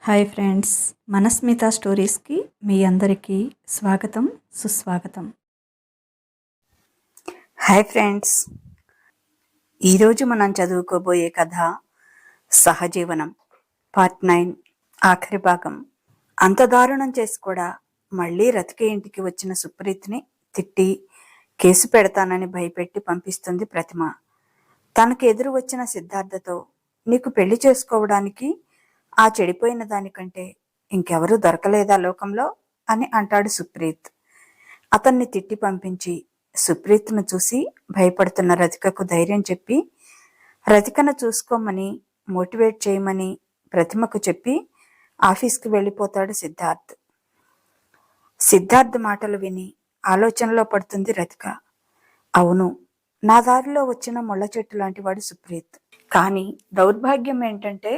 Hi friends, మనస్మిత స్టోరీస్కి మీ అందరికీ స్వాగతం, సుస్వాగతం. హాయ్ ఫ్రెండ్స్, ఈరోజు మనం చదువుకోబోయే కథ సహజీవనం పార్ట్ 9 ఆఖరి భాగం. అంత దారుణం చేసి కూడా మళ్ళీ రతికే ఇంటికి వచ్చిన సుప్రీత్ని తిట్టి కేసు పెడతానని భయపెట్టి పంపిస్తుంది ప్రతిమ. తనకు ఎదురు వచ్చిన సిద్ధార్థతో నీకు పెళ్లి చేసుకోవడానికి ఆ చెడిపోయిన దానికంటే ఇంకెవరూ దొరకలేదా లోకంలో అని అంటాడు సుప్రీత్. అతన్ని తిట్టి పంపించి సుప్రీత్ను చూసి భయపడుతున్న రతికకు ధైర్యం చెప్పి రతికను చూసుకోమని మోటివేట్ చేయమని ప్రతిమకు చెప్పి ఆఫీస్కి వెళ్ళిపోతాడు సిద్ధార్థ్. సిద్ధార్థ్ మాటలు విని ఆలోచనలో పడుతుంది రతిక. అవును, నా దారిలో వచ్చిన ముళ్ళ చెట్టు లాంటి వాడు సుప్రీత్. కానీ దౌర్భాగ్యం ఏంటంటే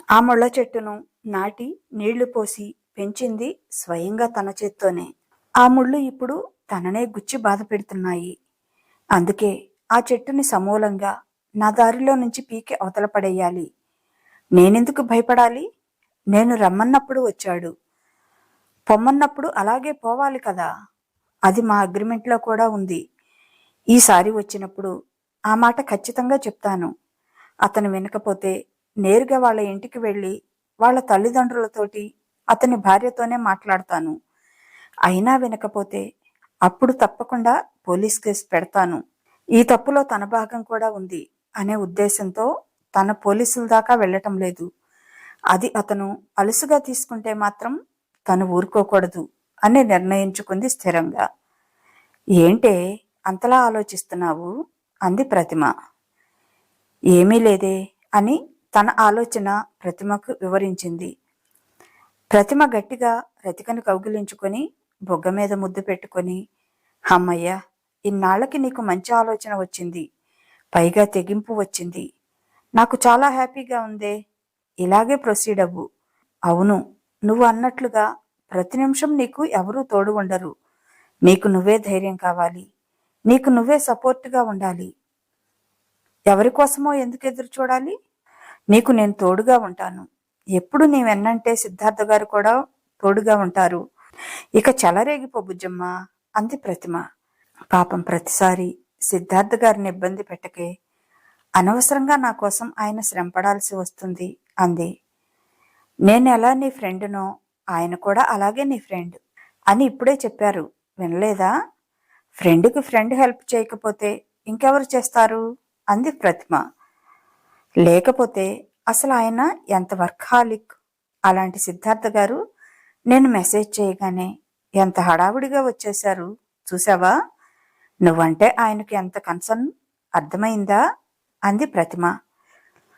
ఆ ముళ్ళ చెట్టును నాటి నీళ్లు పోసి పెంచింది స్వయంగా తన చేత్తోనే. ఆ ముళ్ళు ఇప్పుడు తననే గుచ్చి బాధ పెడుతున్నాయి. అందుకే ఆ చెట్టుని సమూలంగా నా దారిలో నుంచి పీకి అవతల పడేయాలి. నేనెందుకు భయపడాలి? నేను రమ్మన్నప్పుడు వచ్చాడు, పొమ్మన్నప్పుడు అలాగే పోవాలి కదా. అది మా అగ్రిమెంట్లో కూడా ఉంది. ఈసారి వచ్చినప్పుడు ఆ మాట ఖచ్చితంగా చెప్తాను. అతను వినకపోతే నేరుగా వాళ్ళ ఇంటికి వెళ్ళి వాళ్ళ తల్లిదండ్రులతోటి అతని భార్యతోనే మాట్లాడతాను. అయినా వినకపోతే అప్పుడు తప్పకుండా పోలీస్ కేసు పెడతాను. ఈ తప్పులో తన భాగం కూడా ఉంది అనే ఉద్దేశంతో తన పోలీసుల దాకా వెళ్ళటం లేదు. అది అతను అలుసుగా తీసుకుంటే మాత్రం తను ఊరుకోకూడదు అని నిర్ణయించుకుంది స్థిరంగా. ఏంటే అంతలా ఆలోచిస్తున్నావు అంది ప్రతిమ. ఏమీ లేదే అని తన ఆలోచన ప్రతిమకు వివరించింది. ప్రతిమ గట్టిగా రతికను కౌగిలించుకొని బొగ్గ మీద ముద్దు పెట్టుకొని, అమ్మయ్య, ఇన్నాళ్ళకి నీకు మంచి ఆలోచన వచ్చింది, పైగా తెగింపు వచ్చింది. నాకు చాలా హ్యాపీగా ఉందే. ఇలాగే ప్రొసీడ్ అవ్వు. అవును, నువ్వు అన్నట్లుగా ప్రతి నిమిషం నీకు ఎవరూ తోడు ఉండరు. నీకు నువ్వే ధైర్యం కావాలి. నీకు నువ్వే సపోర్ట్గా ఉండాలి. ఎవరి కోసమో ఎందుకు ఎదురు చూడాలి? నీకు నేను తోడుగా ఉంటాను. ఎప్పుడు నీ వెన్నంటే సిద్ధార్థ గారు కూడా తోడుగా ఉంటారు. ఇక చెలరేగిపో బుజ్జమ్మ అంది ప్రతిమ. పాపం ప్రతిసారి సిద్ధార్థ గారిని ఇబ్బంది పెట్టకే. అనవసరంగా నా కోసం ఆయన శ్రమపడాల్సి వస్తుంది అంది. నేను ఎలా నీ ఫ్రెండ్నో ఆయన కూడా అలాగే నీ ఫ్రెండ్ అని ఇప్పుడే చెప్పారు, వినలేదా? ఫ్రెండ్కి ఫ్రెండ్ హెల్ప్ చేయకపోతే ఇంకెవరు చేస్తారు అంది ప్రతిమ. లేకపోతే అసలు ఆయన ఎంత వర్క్హాలిక్. అలాంటి సిద్ధార్థ గారు నేను మెసేజ్ చేయగానే ఎంత హడావుడిగా వచ్చేశారు చూసావా? నువ్వంటే ఆయనకి ఎంత కన్సర్న్, అర్థమైందా అంది ప్రతిమ.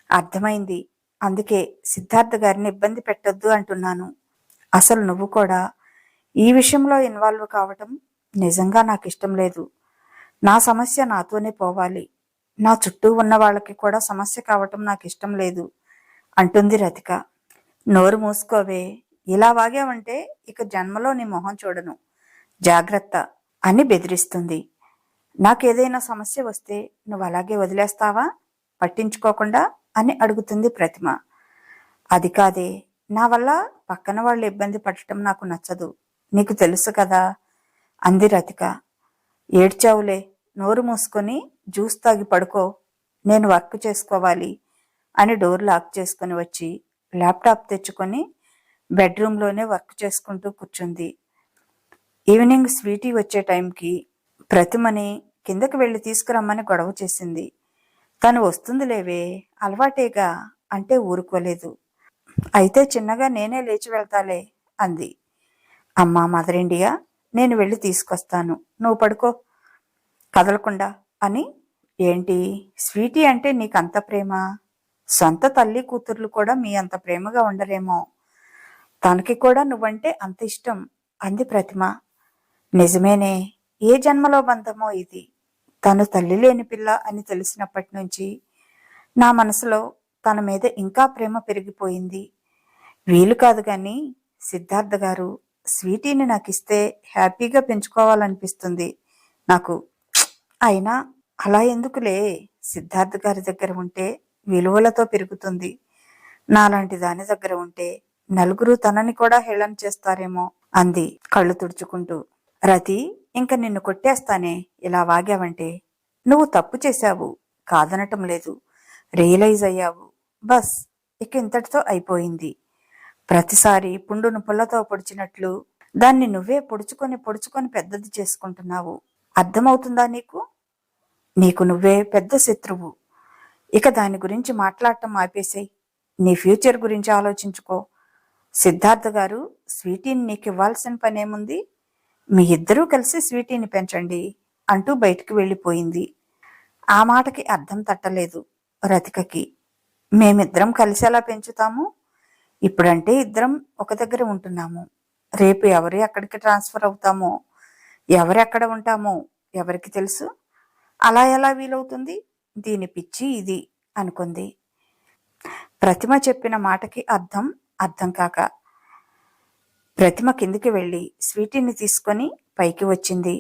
అర్థమైంది. అందుకే సిద్ధార్థ గారిని ఇబ్బంది పెట్టొద్దు అంటున్నాను. అసలు నువ్వు కూడా ఈ విషయంలో ఇన్వాల్వ్ కావటం నిజంగా నాకు ఇష్టం లేదు. నా సమస్య నాతోనే పోవాలి. నా చుట్టూ ఉన్న వాళ్ళకి కూడా సమస్య కావటం నాకు ఇష్టం లేదు అంటుంది రతిక. నోరు మూసుకోవే, ఇలా వాగావంటే ఇక జన్మలో నీ మొహం చూడను, జాగ్రత్త అని బెదిరిస్తుంది. నాకేదైనా సమస్య వస్తే నువ్వు అలాగే వదిలేస్తావా పట్టించుకోకుండా అని అడుగుతుంది ప్రతిమ. అది కాదే, నా వల్ల పక్కన వాళ్ళు ఇబ్బంది పడటం నాకు నచ్చదు, నీకు తెలుసు కదా అంది రతిక. ఏడ్చావులే, నోరు మూసుకొని జ్యూస్ తాగి పడుకో, నేను వర్క్ చేసుకోవాలి అని డోర్ లాక్ చేసుకుని వచ్చి ల్యాప్టాప్ తెచ్చుకొని బెడ్రూమ్లోనే వర్క్ చేసుకుంటూ కూర్చుంది. ఈవినింగ్ స్వీటీ వచ్చే టైంకి ప్రతిమని కిందకి వెళ్ళి తీసుకురమ్మని గొడవ చేసింది. తను వస్తుంది లేవే, అలవాటేగా అంటే ఊరుకోలేదు. అయితే చిన్నగా నేనే లేచి వెళ్తాలే అంది. అమ్మా మదర్ ఇండియా, నేను వెళ్ళి తీసుకొస్తాను, నువ్వు పడుకో కదలకుండా అని. ఏంటి స్వీటీ అంటే నీకంత ప్రేమ? సొంత తల్లి కూతుర్లు కూడా మీ అంత ప్రేమగా ఉండరేమో. తనకి కూడా నువ్వంటే అంత ఇష్టం అంది ప్రతిమ. నిజమేనే, ఏ జన్మలో బంధమో ఇది. తను తల్లి లేని పిల్ల అని తెలిసినప్పటి నుంచి నా మనసులో తన మీద ఇంకా ప్రేమ పెరిగిపోయింది. వీలు కాదు కానీ సిద్ధార్థ గారు స్వీటీని నాకు ఇస్తే హ్యాపీగా పెంచుకోవాలనిపిస్తుంది నాకు. అయినా అలా ఎందుకులే, సిద్ధార్థ్ గారి దగ్గర ఉంటే విలువలతో పెరుగుతుంది. నాలాంటి దాని దగ్గర ఉంటే నలుగురు తనని కూడా హేళన చేస్తారేమో అంది కళ్ళు తుడుచుకుంటూ. రతి, ఇంక నిన్ను కొట్టేస్తానే ఇలా వాగావంటే. నువ్వు తప్పు చేశావు, కాదనటం లేదు, రియలైజ్ అయ్యావు. బస్, ఇక ఇంతటితో అయిపోయింది. ప్రతిసారి పుండును పుల్లతో పొడిచినట్లు దాన్ని నువ్వే పొడుచుకొని పొడుచుకొని పెద్దది చేసుకుంటున్నావు. అర్థమవుతుందా నీకు? నీకు నువ్వే పెద్ద శత్రువు. ఇక దాని గురించి మాట్లాడటం ఆపేసేయ్. నీ ఫ్యూచర్ గురించి ఆలోచించుకో. సిద్ధార్థ గారు, స్వీటీని నీకు ఇవ్వాల్సిన పనేముంది? మీ ఇద్దరూ కలిసి స్వీటీని పెంచండి అంటూ బయటికి వెళ్ళిపోయింది. ఆ మాటకి అర్థం తట్టలేదు రతికకి. మేమిద్దరం కలిసి ఎలా పెంచుతాము? ఇప్పుడంటే ఇద్దరం ఒక దగ్గర ఉంటున్నాము. రేపు ఎవరు ఎక్కడికి ట్రాన్స్ఫర్ అవుతామో, ఎవరెక్కడ ఉంటామో ఎవరికి తెలుసు? అలా ఎలా వీలవుతుంది? దీని పిచ్చి ఇది అనుకుంది. ప్రతిమ చెప్పిన మాటకి అర్థం కాక ప్రతిమ కిందికి వెళ్ళి స్వీటీని తీసుకొని పైకి వచ్చింది.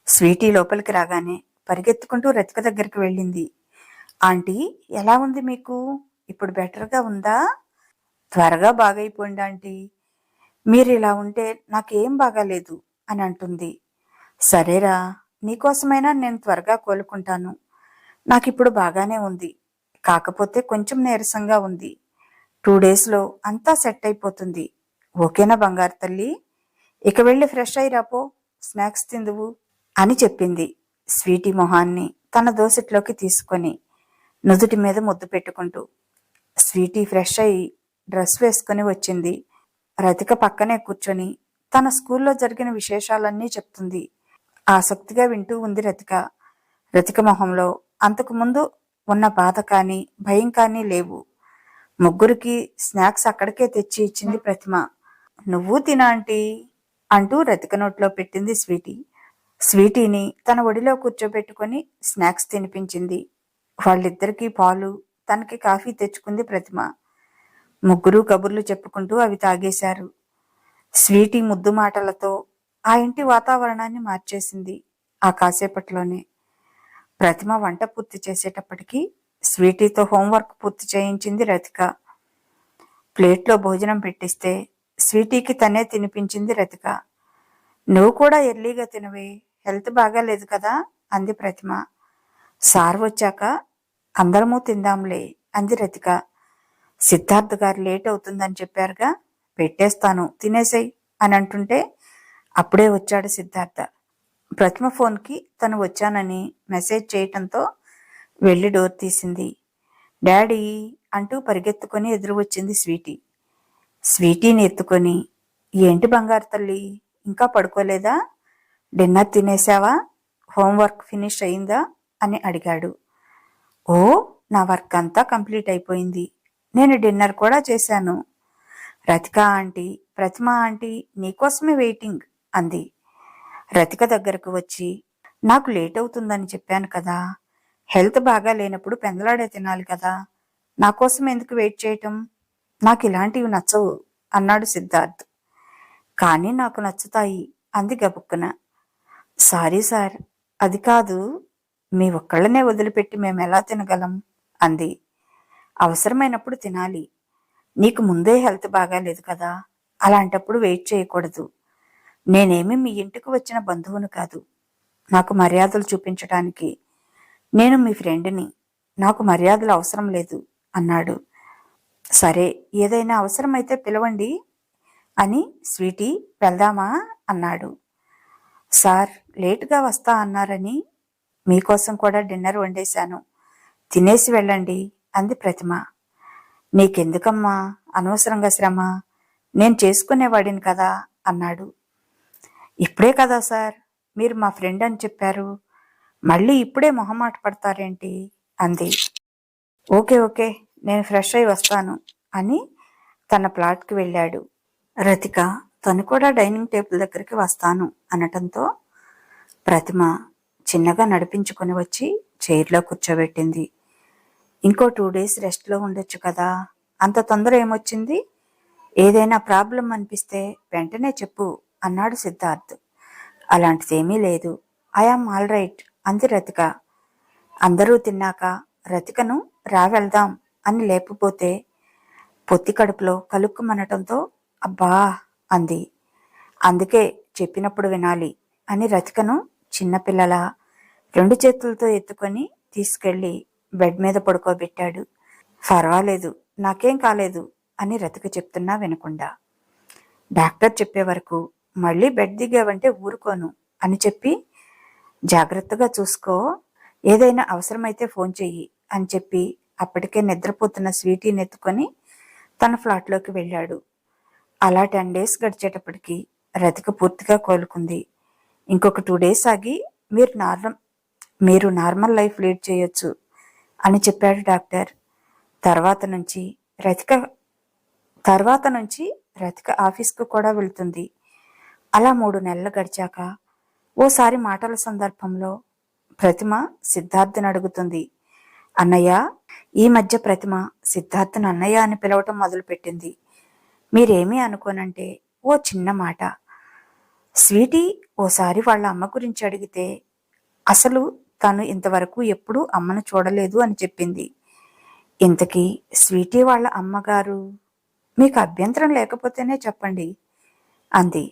స్వీటీ లోపలికి రాగానే పరిగెత్తుకుంటూ రతిక దగ్గరికి వెళ్ళింది. ఆంటీ, ఎలా ఉంది మీకు? ఇప్పుడు బెటర్గా ఉందా? త్వరగా బాగైపోయింది ఆంటీ. మీరు ఇలా ఉంటే నాకేం బాగాలేదు అని అంటుంది. సరేరా, నీకోసమైనా నేను త్వరగా కోలుకుంటాను. నాకిప్పుడు బాగానే ఉంది, కాకపోతే కొంచెం నీరసంగా ఉంది. 2 డేస్లో అంతా సెట్ అయిపోతుంది. ఓకేనా బంగారు తల్లి? ఇక వెళ్ళి ఫ్రెష్ అయి రాపో, స్నాక్స్ తిందువు అని చెప్పింది. స్వీటీ మొహాన్ని తన దోసెట్లోకి తీసుకొని నుదుటి మీద ముద్దు పెట్టుకుంటూ. స్వీటీ ఫ్రెష్ అయి డ్రెస్ వేసుకుని వచ్చింది. రతిక పక్కనే కూర్చొని తన స్కూల్లో జరిగిన విశేషాలన్నీ చెప్తుంది. ఆసక్తిగా వింటూ ఉంది రతిక. రతిక మొహంలో అంతకుముందు ఉన్న బాధ కానీ భయం కానీ లేవు. ముగ్గురికి స్నాక్స్ అక్కడికే తెచ్చి ఇచ్చింది ప్రతిమ. నువ్వు తినా ఆంటీ అంటూ రతిక నోట్లో పెట్టింది స్వీటీ. స్వీటీని తన ఒడిలో కూర్చోబెట్టుకొని స్నాక్స్ తినిపించింది. వాళ్ళిద్దరికీ పాలు, తనకి కాఫీ తెచ్చుకుంది ప్రతిమ. ముగ్గురు కబుర్లు చెప్పుకుంటూ అవి తాగేశారు. స్వీటీ ముద్దు మాటలతో ఆ ఇంటి వాతావరణాన్ని మార్చేసింది ఆ కాసేపట్లోనే. ప్రతిమ వంట పూర్తి చేసేటప్పటికి స్వీటీతో హోంవర్క్ పూర్తి చేయించింది రతిక. ప్లేట్లో భోజనం పెట్టిస్తే స్వీటీకి తనే తినిపించింది రతిక. నువ్వు కూడా ఎర్లీగా తినవే, హెల్త్ బాగాలేదు కదా అంది ప్రతిమ. సార్ వచ్చాక అందరము తిందాంలే అంది రతిక. సిద్ధార్థ్ గారు లేట్ అవుతుందని చెప్పారుగా, పెట్టేస్తాను తినేసేయ్ అని అంటుంటే అప్పుడే వచ్చాడు సిద్ధార్థ. ప్రతిమ ఫోన్కి తను వచ్చానని మెసేజ్ చేయటంతో వెళ్ళి డోర్ తీసింది. డాడీ అంటూ పరిగెత్తుకొని ఎదురు వచ్చింది స్వీటీ. స్వీటీని ఎత్తుకొని, ఏంటి బంగారు తల్లి, ఇంకా పడుకోలేదా? డిన్నర్ తినేసావా? హోంవర్క్ ఫినిష్ అయిందా అని అడిగాడు. ఓ, నా వర్క్ అంతా కంప్లీట్ అయిపోయింది. నేను డిన్నర్ కూడా చేశాను. రతిక ఆంటీ, ప్రతిమ ఆంటీ నీకోసమే వెయిటింగ్ అంది. రతిక దగ్గరకు వచ్చి, నాకు లేట్ అవుతుందని చెప్పాను కదా, హెల్త్ బాగా లేనప్పుడు పెందలాడే తినాలి కదా, నా కోసం ఎందుకు వెయిట్ చేయటం? నాకు ఇలాంటివి నచ్చవు అన్నాడు సిద్ధార్థ్. కానీ నాకు నచ్చుతాయి అంది గబుక్కున. సారీ సార్, అది కాదు, మీ ఒక్కళ్ళనే వదిలిపెట్టి మేము ఎలా తినగలం అంది. అవసరమైనప్పుడు తినాలి. నీకు ముందే హెల్త్ బాగాలేదు కదా, అలాంటప్పుడు వెయిట్ చేయకూడదు. నేనేమి మీ ఇంటికి వచ్చిన బంధువును కాదు. నాకు మర్యాదలు చూపించడానికి నేను మీ ఫ్రెండ్ని. నాకు మర్యాదలు అవసరం లేదు అన్నాడు. సరే, ఏదైనా అవసరమైతే పిలవండి అని స్వీటీ వెళ్దామా అన్నాడు. సార్ లేటుగా వస్తా అన్నారని మీకోసం కూడా డిన్నర్ వండేశాను, తినేసి వెళ్ళండి అంది ప్రతిమ. నీకెందుకమ్మా అనవసరంగా శ్రమ, నేను చేసుకునేవాడిని కదా అన్నాడు. ఇప్పుడే కదా సార్ మీరు మా ఫ్రెండ్ అని చెప్పారు, మళ్ళీ ఇప్పుడే మొహమాట పడతారేంటి అంది. ఓకే ఓకే, నేను ఫ్రెష్ అయి వస్తాను అని తన ప్లాట్కి వెళ్ళాడు. రతిక తను కూడా డైనింగ్ టేబుల్ దగ్గరికి వస్తాను అనటంతో ప్రతిమ చిన్నగా నడిపించుకొని వచ్చి చైర్లో కూర్చోబెట్టింది. ఇంకో 2 డేస్ రెస్ట్లో ఉండొచ్చు కదా, అంత తొందర ఏమొచ్చింది? ఏదైనా ప్రాబ్లం అనిపిస్తే వెంటనే చెప్పు అన్నాడు సిద్ధార్థ్. అలాంటిదేమీ లేదు, ఐఆమ్ ఆల్ రైట్ అంది రతిక. అందరూ తిన్నాక రతికను రా వెళ్దాం అని లేకపోతే పొత్తి కడుపులో కలుక్కుమనటంతో అబ్బా అంది. అందుకే చెప్పినప్పుడు వినాలి అని రతికను చిన్నపిల్లల 2 చేతులతో ఎత్తుకొని తీసుకెళ్లి బెడ్ మీద పడుకోబెట్టాడు. పర్వాలేదు, నాకేం కాలేదు అని రతిక చెప్తున్నా వినకుండా. డాక్టర్ చెప్పే వరకు మళ్ళీ బెడ్ దిగావంటే ఊరుకోను అని చెప్పి జాగ్రత్తగా చూసుకో, ఏదైనా అవసరమైతే ఫోన్ చెయ్యి అని చెప్పి అప్పటికే నిద్రపోతున్న స్వీటీని ఎత్తుకొని తన ఫ్లాట్లోకి వెళ్ళాడు. అలా 10 days గడిచేటప్పటికి రతిక పూర్తిగా కోలుకుంది. ఇంకొక 2 days ఆగి మీరు నార్మల్ లైఫ్ లీడ్ చేయొచ్చు అని చెప్పాడు డాక్టర్. తర్వాత నుంచి రతిక ఆఫీస్కు కూడా వెళ్తుంది. అలా 3 నెలలు గడిచాక ఓసారి మాటల సందర్భంలో ప్రతిమ సిద్ధార్థని అడుగుతుంది. అన్నయ్య, ఈ మధ్య ప్రతిమ సిద్ధార్థను అన్నయ్య అని పిలవటం మొదలుపెట్టింది. మీరేమీ అనుకోనంటే ఓ చిన్న మాట. స్వీటీ ఓసారి వాళ్ళ అమ్మ గురించి అడిగితే అసలు తను ఇంతవరకు ఎప్పుడూ అమ్మను చూడలేదు అని చెప్పింది. ఇంతకీ స్వీటీ వాళ్ళ అమ్మగారు మీకు అభ్యంతరం లేకపోతేనే చెప్పండి అంది.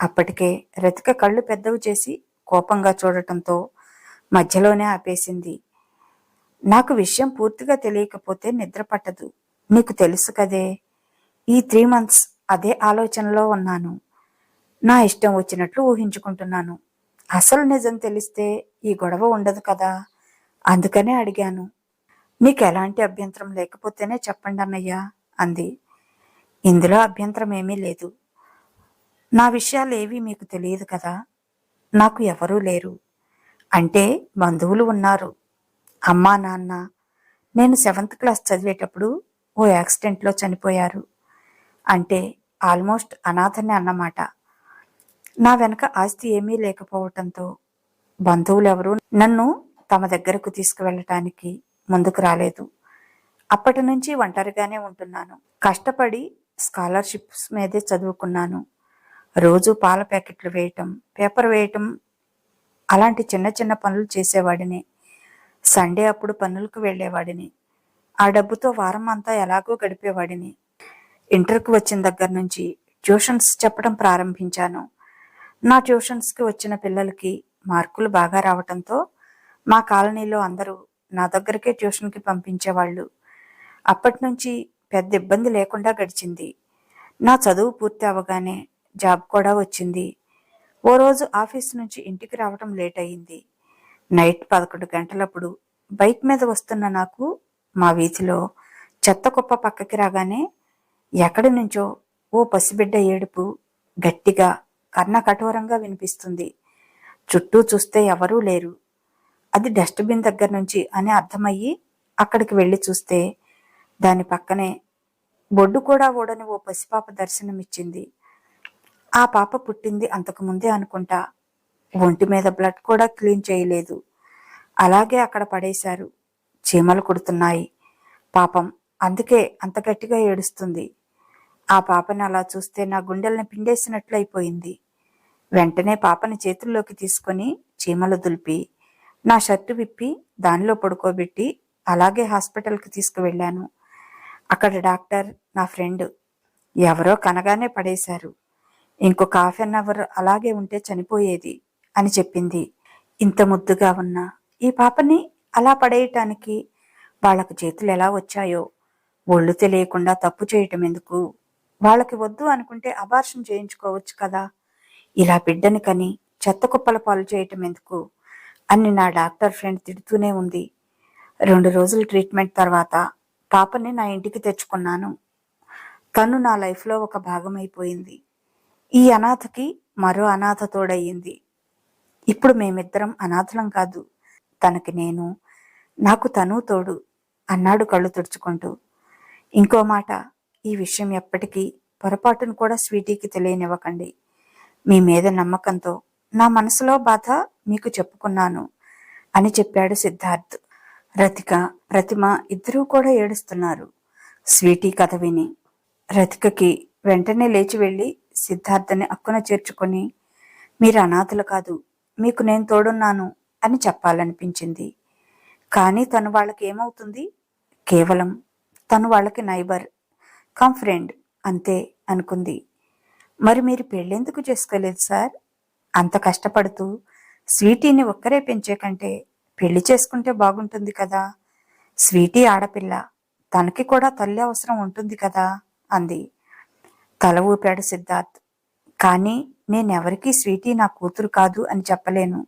అప్పటికే రతిక కళ్ళు పెద్దవి చేసి కోపంగా చూడటంతో మధ్యలోనే ఆపేసింది. నాకు విషయం పూర్తిగా తెలియకపోతే నిద్ర పట్టదు, నీకు తెలుసు కదే. ఈ 3 months అదే ఆలోచనలో ఉన్నాను. నా ఇష్టం వచ్చినట్లు ఊహించుకుంటున్నాను. అసలు నిజం తెలిస్తే ఈ గొడవ ఉండదు కదా, అందుకనే అడిగాను. నీకు ఎలాంటి అభ్యంతరం లేకపోతేనే చెప్పండి అన్నయ్య అంది. ఇందులో అభ్యంతరం ఏమీ లేదు. నా విషయాలేవీ మీకు తెలియదు కదా. నాకు ఎవరూ లేరు. అంటే బంధువులు ఉన్నారు. అమ్మా నాన్న నేను 7th class చదివేటప్పుడు ఓ యాక్సిడెంట్లో చనిపోయారు. అంటే ఆల్మోస్ట్ అనాథనే అన్నమాట. నా వెనక ఆస్తి ఏమీ లేకపోవటంతో బంధువులెవరూ నన్ను తమ దగ్గరకు తీసుకువెళ్ళటానికి ముందుకు రాలేదు. అప్పటి నుంచి ఒంటరిగానే ఉంటున్నాను. కష్టపడి స్కాలర్షిప్స్ మీదే చదువుకున్నాను. రోజు పాల ప్యాకెట్లు వేయటం, పేపర్ వేయటం అలాంటి చిన్న చిన్న పనులు చేసేవాడిని. సండే అప్పుడు పనులకు వెళ్ళేవాడిని. ఆ డబ్బుతో వారం అంతా ఎలాగో గడిపేవాడిని. ఇంటర్కు వచ్చిన దగ్గర నుంచి ట్యూషన్స్ చెప్పడం ప్రారంభించాను. నా ట్యూషన్స్కి వచ్చిన పిల్లలకి మార్కులు బాగా రావటంతో మా కాలనీలో అందరూ నా దగ్గరికే ట్యూషన్కి పంపించేవాళ్ళు. అప్పటి నుంచి పెద్ద ఇబ్బంది లేకుండా గడిచింది. నా చదువు పూర్తి అవగానే జాబ్ కూడా వచ్చింది. ఓ రోజు ఆఫీస్ నుంచి ఇంటికి రావటం లేట్ అయింది. నైట్ 11 గంటలప్పుడు బైక్ మీద వస్తున్న నాకు మా వీధిలో చెత్త కుప్ప పక్కకి రాగానే ఎక్కడి నుంచో ఓ పసిబిడ్డ ఏడుపు గట్టిగా కర్ణకఠోరంగా వినిపిస్తుంది. చుట్టూ చూస్తే ఎవరూ లేరు. అది డస్ట్బిన్ దగ్గర నుంచి అని అర్థమయ్యి అక్కడికి వెళ్ళి చూస్తే దాని పక్కనే బొడ్డు కూడా ఓడని ఓ పసిపాప దర్శనమిచ్చింది. ఆ పాప పుట్టింది అంతకుముందే అనుకుంటా. ఒంటి మీద బ్లడ్ కూడా క్లీన్ చేయలేదు. అలాగే అక్కడ పడేశారు. చీమలు కుడుతున్నాయి. పాపం అందుకే అంత గట్టిగా ఏడుస్తుంది. ఆ పాపని అలా చూస్తే నా గుండెల్ని పిండేసినట్లు అయిపోయింది. వెంటనే పాపని చేతుల్లోకి తీసుకొని చీమలు దులిపి నా షర్టు విప్పి దానిలో పడుకోబెట్టి అలాగే హాస్పిటల్కి తీసుకువెళ్ళాను. అక్కడ డాక్టర్ నా ఫ్రెండ్ ఎవరో కనగానే పడేశారు. ఇంకొక 1/2 hour అలాగే ఉంటే చనిపోయేది అని చెప్పింది. ఇంత ముద్దుగా ఉన్న ఈ పాపని అలా పడేయటానికి వాళ్లకు చేతులు ఎలా వచ్చాయో. ఒళ్ళు తెలియకుండా తప్పు చేయటం ఎందుకు? వాళ్ళకి వద్దు అనుకుంటే అబార్షన్ చేయించుకోవచ్చు కదా. ఇలా బిడ్డని కని చెత్త కుప్పల పాలు చేయటం ఎందుకు అని నా డాక్టర్ ఫ్రెండ్ తిడుతూనే ఉంది. 2 రోజుల ట్రీట్మెంట్ తర్వాత పాపని నా ఇంటికి తెచ్చుకున్నాను. తను నా లైఫ్లో ఒక భాగం అయిపోయింది. ఈ అనాథకి మరో అనాథ తోడయ్యింది. ఇప్పుడు మేమిద్దరం అనాథలం కాదు. తనకి నేను, నాకు తను తోడు అన్నాడు కళ్ళు తుడుచుకుంటూ. ఇంకో మాట, ఈ విషయం ఎప్పటికీ పొరపాటును కూడా స్వీటీకి తెలియనివ్వకండి. మీ మీద నమ్మకంతో నా మనసులో బాధ మీకు చెప్పుకున్నాను అని చెప్పాడు సిద్ధార్థ్. రతిక, ప్రతిమ ఇద్దరూ కూడా ఏడుస్తున్నారు స్వీటీ కథ విని. రతికకి వెంటనే లేచి వెళ్ళి సిద్ధార్థని అక్కున చేర్చుకొని, మీరు అనాథలు కాదు, మీకు నేను తోడున్నాను అని చెప్పాలనిపించింది. కానీ తను వాళ్ళకి ఏమవుతుంది? కేవలం తను వాళ్ళకి నైబర్. కమ్ ఫ్రెండ్ అంతే అనుకుంది. మరి మీరు పెళ్ళెందుకు చేసుకోలేదు సార్? అంత కష్టపడుతూ స్వీటీని ఒక్కరే పెంచే కంటే పెళ్లి చేసుకుంటే బాగుంటుంది కదా. స్వీటీ ఆడపిల్ల, తనకి కూడా తల్లి అవసరం ఉంటుంది కదా అంది. తల ఊపాడు సిద్ధార్థ్. కానీ నేనెవరికీ స్వీటీ నా కూతురు కాదు అని చెప్పలేను.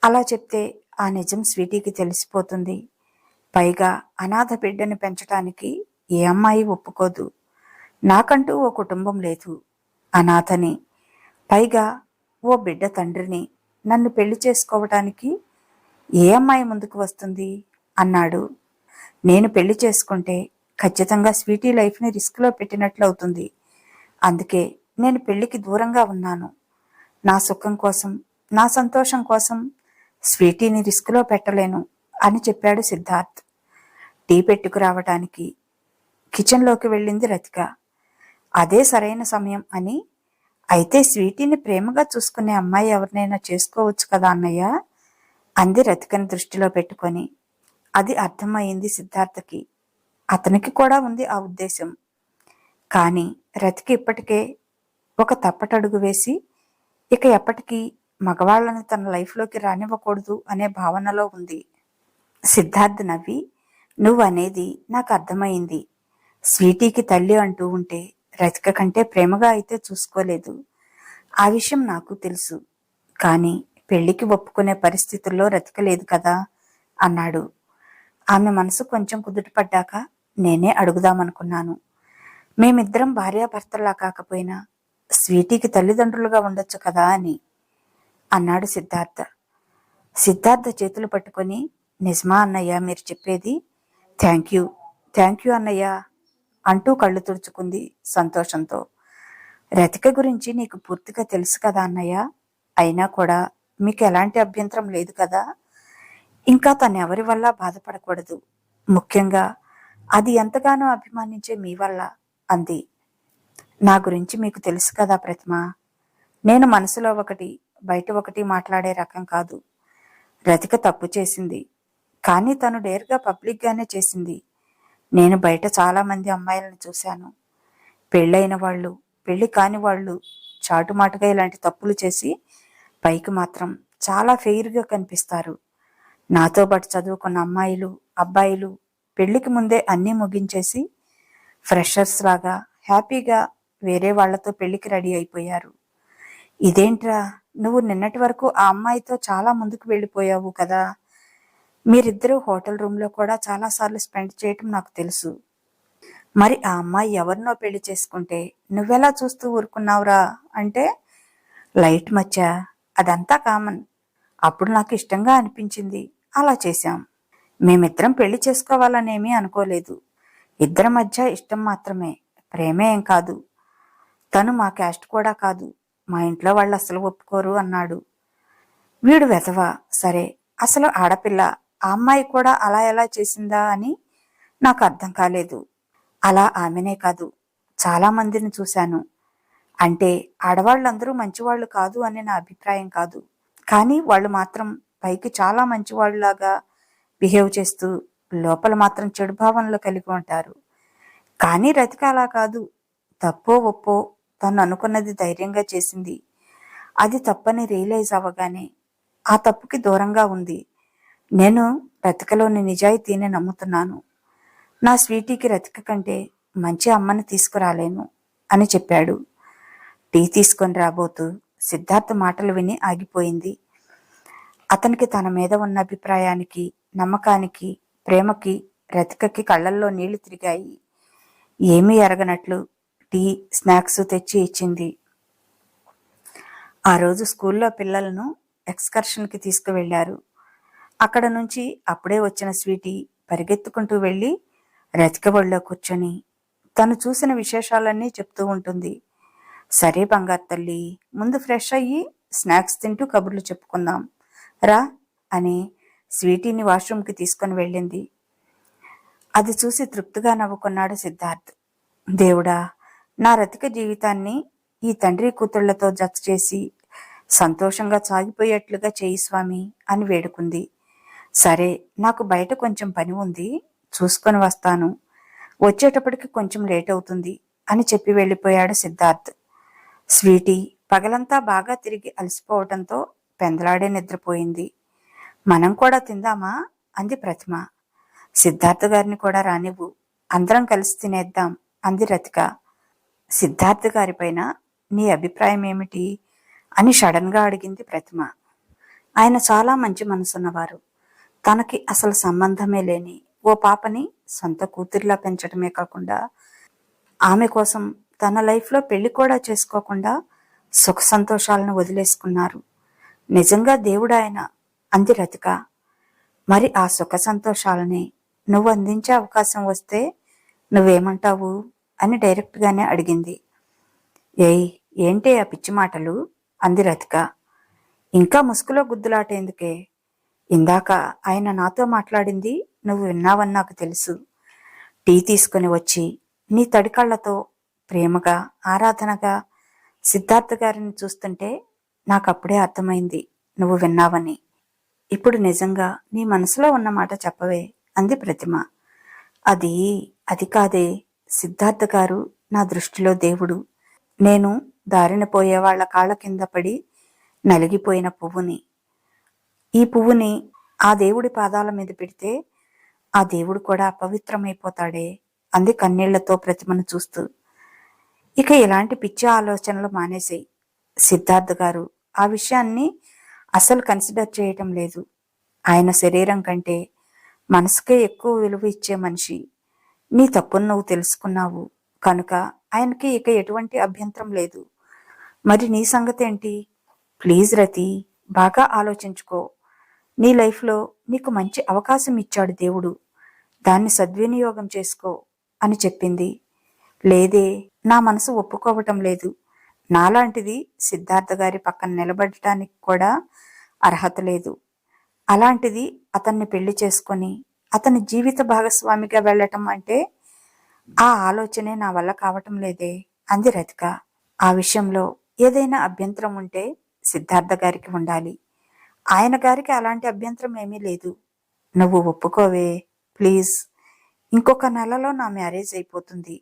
అలా చెప్తే ఆ నిజం స్వీటీకి తెలిసిపోతుంది. పైగా అనాథ బిడ్డని పెంచటానికి ఏ అమ్మాయి ఒప్పుకోదు. నాకంటూ ఓ కుటుంబం లేదు, అనాథని. పైగా ఓ బిడ్డ తండ్రిని. నన్ను పెళ్లి చేసుకోవటానికి ఏ అమ్మాయి ముందుకు వస్తుంది అన్నాడు. నేను పెళ్లి చేసుకుంటే ఖచ్చితంగా స్వీటీ లైఫ్ని రిస్క్లో పెట్టినట్లు అవుతుంది. అందుకే నేను పెళ్లికి దూరంగా ఉన్నాను. నా సుఖం కోసం, నా సంతోషం కోసం స్వీటీని రిస్క్లో పెట్టలేను అని చెప్పాడు సిద్ధార్థ్. టీ పెట్టుకురావటానికి కిచెన్లోకి వెళ్ళింది రతిక. అదే సరైన సమయం అని. అయితే స్వీటీని ప్రేమగా చూసుకునే అమ్మాయి ఎవరినైనా చేసుకోవచ్చు కదా అన్నయ్య అంది రతికని దృష్టిలో పెట్టుకొని. అది అర్థమయ్యింది సిద్ధార్థకి. అతనికి కూడా ఉంది ఆ ఉద్దేశం. కానీ రతిక ఇప్పటికే ఒక తప్పటడుగు వేసి ఇక ఎప్పటికీ మగవాళ్ళని తన లైఫ్లోకి రానివ్వకూడదు అనే భావనలో ఉంది. సిద్ధార్థ్ నవ్వి, నువ్వు అనేది నాకు అర్థమైంది. స్వీటీకి తల్లి అంటూ ఉంటే రతిక కంటే ప్రేమగా అయితే చూసుకోలేదు. ఆ విషయం నాకు తెలుసు. కానీ పెళ్లికి ఒప్పుకునే పరిస్థితుల్లో రతిక లేదు కదా అన్నాడు. ఆమె మనసు కొంచెం కుదుటపడ్డాక నేనే అడుగుదామనుకున్నాను. మేమిద్దరం భార్యాభర్తల్లా కాకపోయినా స్వీటీకి తల్లిదండ్రులుగా ఉండొచ్చు కదా అని అన్నాడు సిద్ధార్థ. సిద్ధార్థ చేతులు పట్టుకొని, నిజమా అన్నయ్య మీరు చెప్పేది? థ్యాంక్ యూ అన్నయ్య అంటూ కళ్ళు తుడుచుకుంది సంతోషంతో. రతిక గురించి నీకు పూర్తిగా తెలుసు కదా అన్నయ్య. అయినా కూడా మీకు ఎలాంటి అభ్యంతరం లేదు కదా? ఇంకా తను ఎవరి వల్ల బాధపడకూడదు, ముఖ్యంగా అది ఎంతగానో అభిమానించే మీ వల్ల అంది. నా గురించి మీకు తెలుసు కదా ప్రతిమ. నేను మనసులో ఒకటి బయట ఒకటి మాట్లాడే రకం కాదు. రతిక తప్పు చేసింది, కానీ తను డేర్గా పబ్లిక్గానే చేసింది. నేను బయట చాలామంది అమ్మాయిలను చూశాను. పెళ్ళైన వాళ్ళు, పెళ్లి కాని వాళ్ళు చాటుమాటుగా ఇలాంటి తప్పులు చేసి పైకి మాత్రం చాలా ఫెయిర్గా కనిపిస్తారు. నాతో పాటు చదువుకున్న అమ్మాయిలు, అబ్బాయిలు పెళ్లికి ముందే అన్నీ ముగించేసి ఫ్రెషర్స్ లాగా హ్యాపీగా వేరే వాళ్లతో పెళ్లికి రెడీ అయిపోయారు. ఇదేంట్రా, నువ్వు నిన్నటి వరకు ఆ అమ్మాయితో చాలా ముందుకు వెళ్ళిపోయావు కదా. మీరిద్దరూ హోటల్ రూమ్లో కూడా చాలాసార్లు స్పెండ్ చేయటం నాకు తెలుసు. మరి ఆ అమ్మాయి ఎవరినో పెళ్లి చేసుకుంటే నువ్వెలా చూస్తూ ఊరుకున్నావురా అంటే, లైట్ మచ్చ, అదంతా కామన్. అప్పుడు నాకు ఇష్టంగా అనిపించింది, అలా చేశాం. మేమిద్దరం పెళ్లి చేసుకోవాలనేమీ అనుకోలేదు. ఇద్దరి మధ్య ఇష్టం మాత్రమే, ప్రేమే ఏం కాదు. తను మా క్యాస్ట్ కూడా కాదు. మా ఇంట్లో వాళ్ళు అసలు ఒప్పుకోరు అన్నాడు. వీడు వెధవ. సరే, అసలు ఆడపిల్ల ఆ అమ్మాయి కూడా అలా ఎలా చేసిందా అని నాకు అర్థం కాలేదు. అలా ఆమెనే కాదు, చాలా మందిని చూశాను. అంటే ఆడవాళ్ళందరూ మంచివాళ్ళు కాదు అని నా అభిప్రాయం కాదు. కానీ వాళ్ళు మాత్రం పైకి చాలా మంచివాళ్ళలాగా బిహేవ్ చేస్తూ లోపల మాత్రం చెడు భావనలు కలిగి ఉంటారు. కానీ రతిక అలా కాదు. తప్పో ఒప్పో తను అనుకున్నది ధైర్యంగా చేసింది. అది తప్పని రియలైజ్ అవ్వగానే ఆ తప్పుకి దూరంగా ఉంది. నేను రతికలోని నిజాయితీని నమ్ముతున్నాను. నా స్వీటీకి రతిక కంటే మంచి అమ్మని తీసుకురాలేను అని చెప్పాడు. టీ తీసుకొని రాబోతూ సిద్ధార్థ మాటలు విని ఆగిపోయింది. అతనికి తన మీద ఉన్న అభిప్రాయానికి, నమ్మకానికి, ప్రేమకి రతికకి కళ్ళల్లో నీళ్లు తిరిగాయి. ఏమీ ఎరగనట్లు టీ, స్నాక్స్ తెచ్చి ఇచ్చింది. ఆ రోజు స్కూల్లో పిల్లలను ఎక్స్కర్షన్కి తీసుకువెళ్లారు. అక్కడ నుంచి అప్పుడే వచ్చిన స్వీటీ పరిగెత్తుకుంటూ వెళ్ళి రతిక ఒళ్ళో కూర్చొని తను చూసిన విశేషాలన్నీ చెప్తూ ఉంటుంది. సరే బంగారు తల్లి, ముందు ఫ్రెష్ అయ్యి స్నాక్స్ తింటూ కబుర్లు చెప్పుకుందాం రా అని స్వీటీని వాష్రూమ్కి తీసుకొని వెళ్ళింది. అది చూసి తృప్తిగా నవ్వుకున్నాడు సిద్ధార్థ్. దేవుడా, నా రతిక జీవితాన్ని ఈ తండ్రి కూతుళ్లతో జత చేసి సంతోషంగా సాగిపోయేట్లుగా చేయి స్వామి అని వేడుకుంది. సరే, నాకు బయట కొంచెం పని ఉంది, చూసుకొని వస్తాను. వచ్చేటప్పటికి కొంచెం లేట్ అవుతుంది అని చెప్పి వెళ్ళిపోయాడు సిద్ధార్థ్. స్వీటీ పగలంతా బాగా తిరిగి అలసిపోవటంతో పెందలాడే నిద్రపోయింది. మనం కూడా తిందామా అంది ప్రతిమ. సిద్ధార్థ గారిని కూడా రానివ్వు, అందరం కలిసి తినేద్దాం అంది రతిక. సిద్ధార్థ గారిపైన నీ అభిప్రాయం ఏమిటి అని సడన్గా అడిగింది ప్రతిమ. ఆయన చాలా మంచి మనసున్నవారు. తనకి అసలు సంబంధమే లేని ఓ పాపని సొంత కూతురిలా పెంచడమే కాకుండా ఆమె కోసం తన లైఫ్లో పెళ్లి కూడా చేసుకోకుండా సుఖ సంతోషాలను వదిలేసుకున్నారు. నిజంగా దేవుడు ఆయన అంది రతిక. మరి ఆ సుఖ సంతోషాలని నువ్వు అందించే అవకాశం వస్తే నువ్వేమంటావు అని డైరెక్ట్గానే అడిగింది. ఏయ్, ఏంటే ఆ పిచ్చి మాటలు అంది రతిక. ఇంకా ముసుగులో గుద్దులాటేందుకే? ఇందాక ఆయన నాతో మాట్లాడింది నువ్వు విన్నావని నాకు తెలుసు. టీ తీసుకుని వచ్చి నీ తడి కళ్ళతో ప్రేమగా ఆరాధనగా సిద్ధార్థ గారిని చూస్తుంటే నాకప్పుడే అర్థమైంది నువ్వు విన్నావని. ఇప్పుడు నిజంగా నీ మనసులో ఉన్న మాట చెప్పవే అంది ప్రతిమ. అది కాదే, సిద్ధార్థ గారు నా దృష్టిలో దేవుడు. నేను దారిన పోయే వాళ్ల కాళ్ళ కింద పడి నలిగిపోయిన పువ్వుని. ఈ పువ్వుని ఆ దేవుడి పాదాల మీద పెడితే ఆ దేవుడు కూడా అపవిత్రమైపోతాడే అంది కన్నీళ్లతో ప్రతిమను చూస్తూ. ఇక ఇలాంటి పిచ్చి ఆలోచనలు మానేసాయి. సిద్ధార్థ గారు ఆ విషయాన్ని అసలు కన్సిడర్ చేయటం లేదు. ఆయన శరీరం కంటే మనసుకే ఎక్కువ విలువ ఇచ్చే మనిషి. నీ తప్పును నువ్వు తెలుసుకున్నావు కనుక ఆయనకి ఇక ఎటువంటి అభ్యంతరం లేదు. మరి నీ సంగతి ఏంటి? ప్లీజ్ రతి, బాగా ఆలోచించుకో. నీ లైఫ్లో నీకు మంచి అవకాశం ఇచ్చాడు దేవుడు, దాన్ని సద్వినియోగం చేసుకో అని చెప్పింది. లేదే, నా మనసు ఒప్పుకోవటం లేదు. నాలాంటిది సిద్ధార్థ గారి పక్కన నిలబడటానికి కూడా అర్హత లేదు. అలాంటిది అతన్ని పెళ్లి చేసుకొని అతని జీవిత భాగస్వామిగా వెళ్ళటం అంటే ఆ ఆలోచనే నా వల్ల కావటం లేదే అంది రతిక. ఆ విషయంలో ఏదైనా అభ్యంతరం ఉంటే సిద్ధార్థ గారికి ఉండాలి. ఆయన గారికి అలాంటి అభ్యంతరం ఏమీ లేదు. నువ్వు ఒప్పుకోవే ప్లీజ్. ఇంకొక నెలలో నా మ్యారేజ్ అయిపోతుంది.